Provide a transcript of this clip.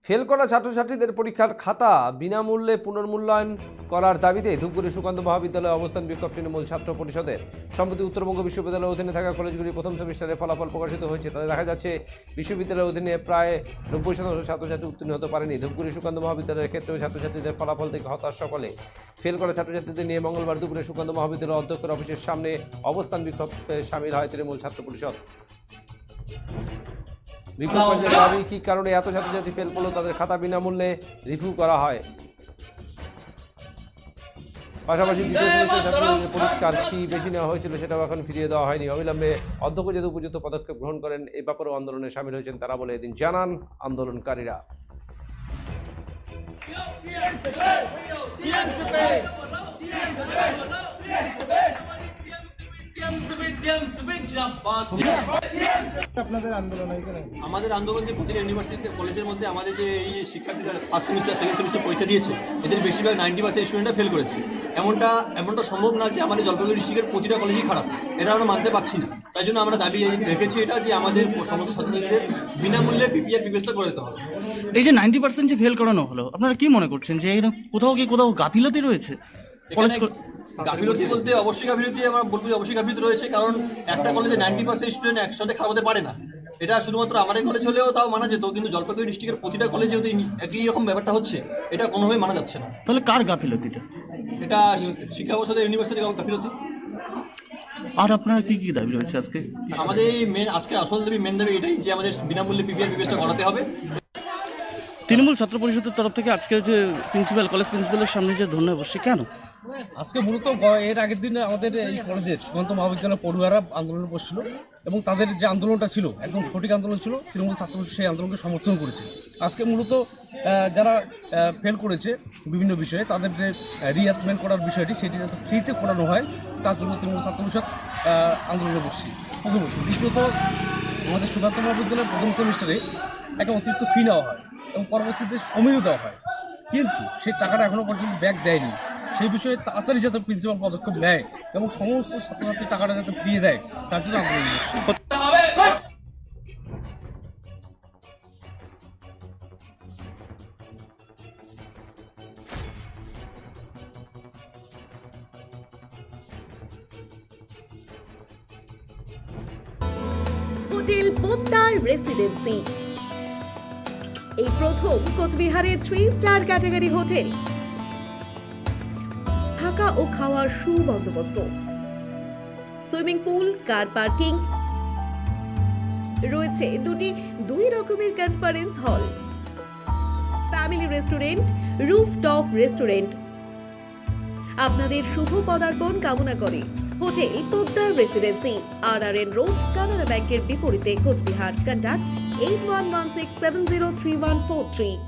Fail করা ছাত্রছাত্রীদের পরীক্ষার খাতা বিনামূল্যে পুনর্মূল্যায়ন করার দাবিতে ধূপগুড়ি সুকান্ত মহাবিদ্যালয়ে অবস্থান বিক্ষোভ তৃণমূল ছাত্র পরিষদের। সম্প্রতি উত্তরবঙ্গ বিশ্ববিদ্যালয়ের অধীনে থাকা কলেজগুলির প্রথম সেমিস্টারের ফলাফল প্রকাশিত হয়েছে। তাতে দেখা যাচ্ছে বিশ্ববিদ্যালয়ের অধীনে প্রায় 90% ছাত্রছাত্রী উত্তীর্ণ হতে পারেনি। ধূপগুড়ি সুকান্ত মহাবিদ্যালয়ের ক্ষেত্রেও ছাত্রছাত্রীদের ফলাফল থেকে হতাশ সকলে। ফেল করা ছাত্রছাত্রীদের নিয়ে মঙ্গলবার দুপুরে সুকান্ত মহাবিদ্যালয়ের অধ্যক্ষের অফিসের সামনে অবস্থান বিক্ষোভে সামিল হয় তৃণমূল ছাত্র পরিষদ। বিক্ষোভকারীদের দাবি, কি কারণে এত ছাত্রছাত্রী ফেল করলো, তাদের খাতা বিনামূল্যে রিভিউ করা হয়। পাশাপাশি দ্বিতীয় সেমিস্টার ছাত্রছাত্রীদের পরীক্ষার ফি বেশি নেওয়া হয়েছিল, সেটাও এখন ফিরিয়ে দেওয়া হয়নি। অবিলম্বে অধ্যক্ষ যাতে উপযুক্ত পদক্ষেপ গ্রহণ করেন, এই ব্যাপারেও আন্দোলনে সামিল হয়েছেন তারা বলে এদিন জানান আন্দোলনকারীরা। আমাদের আন্দোলন যে প্রতিটা ইউনিভার্সিটি কলেজের মধ্যে আমাদের যে এই শিক্ষার্থীরা ফার্স্ট সেমিস্টার সেকেন্ড সেমিস্টার পরীক্ষা দিয়েছে, এদের বেশিরভাগ 90% স্টুডেন্টরা ফেল করেছে। এমনটা সম্ভব না যে আমাদের জলপাইগুড়ি ডিস্ট্রিক্টের প্রতিটা কলেজই খারাপ, এটা আমরা মানতে পারছি না। তাই জন্য আমরা দাবি রেখেছি এটা যে আমাদের সমস্ত ছাত্রছাত্রীদের বিনামূল্যে পিপিআর ব্যবস্থা করে দিতে হবে। এই যে 90% যে ফেল করানো হলো, আপনারা কি মনে করছেন যে কোথাও গাফিলতি রয়েছে? গাফিলতি বলতে অবশ্যই গাফিলতি, আমরা বলবো অবশ্যই গাফিলতি রয়েছে, কারণ একটা কলেজে 90% স্টুডেন্ট একসাথে খারাপ হতে পারে না। এটা শুধুমাত্র আমাদের কলেজ হলেও তাও মানা যেত, কিন্তু জলপাইগুড়ি ডিস্ট্রিক্টের প্রতিটা কলেজে যদি একই রকম ব্যাপারটা হচ্ছে, এটা কোনোভাবেই মানা যাচ্ছে না। তাহলে কার গাফিলতিটা? এটা শিক্ষা পর্ষদের ইউনিভার্সিটি গাফিলতি। আর আপনার কি কি দাবি রয়েছে আজকে? আমাদের আজকে আসল দাবি, মেন দাবি এটাই যে আমাদের বিনামূল্যে পিপিআর ব্যবস্থা করাতে হবে। তৃণমূল ছাত্র পরিষদের তরফ থেকে আজকে যে কলেজ প্রিন্সিপালের সামনে যে ধর্ণায় বসছে, কেন? আজকে মূলত এর আগের দিন আমাদের এই কলেজের সুকান্ত মহাবিদ্যালয় পড়ুয়ারা আন্দোলন করছিল এবং তাদের যে আন্দোলনটা ছিল একদম সঠিক আন্দোলন ছিল। তৃণমূল ছাত্র সেই আন্দোলনকে সমর্থন করেছে। আজকে মূলত যারা ফেল করেছে বিভিন্ন বিষয়ে, তাদের যে রিঅ্যাসেসমেন্ট করার বিষয়টি সেটি যাতে ফ্রিতে করানো হয়, তার জন্য তৃণমূল ছাত্র পরিষদ আন্দোলনে বসছি। প্রথমত। দ্বিতীয়ত, আমাদের সুকান্ত মহাবিদ্যালয়ের প্রথম সেমিস্টারে একটা অতিরিক্ত ফি নেওয়া হয় এবং পরবর্তীতে কমিয়েও দেওয়া হয়, কিন্তু সেই টাকাটা এখনও পর্যন্ত ব্যাক দেয়নি। সেই বিষয়ে তাড়াতাড়ি যাতে প্রিন্সিপাল পদক্ষেপ নেয় এবং সমস্ত ছাত্রছাত্রীর টাকাটা যাতে ফিরিয়ে দেয়, তার জন্য আন্দোলন করছি। হোটেল পোদ্দার রেসিডেন্সি এই প্রথম কোচবিহারে 3 স্টার ক্যাটাগরি হোটেল। থাকা ও খাওয়ার সুবন্দোবস্ত, সুইমিং পুল, কার পার্কিং, রয়েছে দুই রকমের conference hall, family restaurant, rooftop restaurant. আপনাদের শুভ পদার্পণ কামনা করে hotel Poddar residency, RRN road, Canara ব্যাংকের বিপরীতে, কোচবিহার। কন্ট্যাক্ট 8116703143।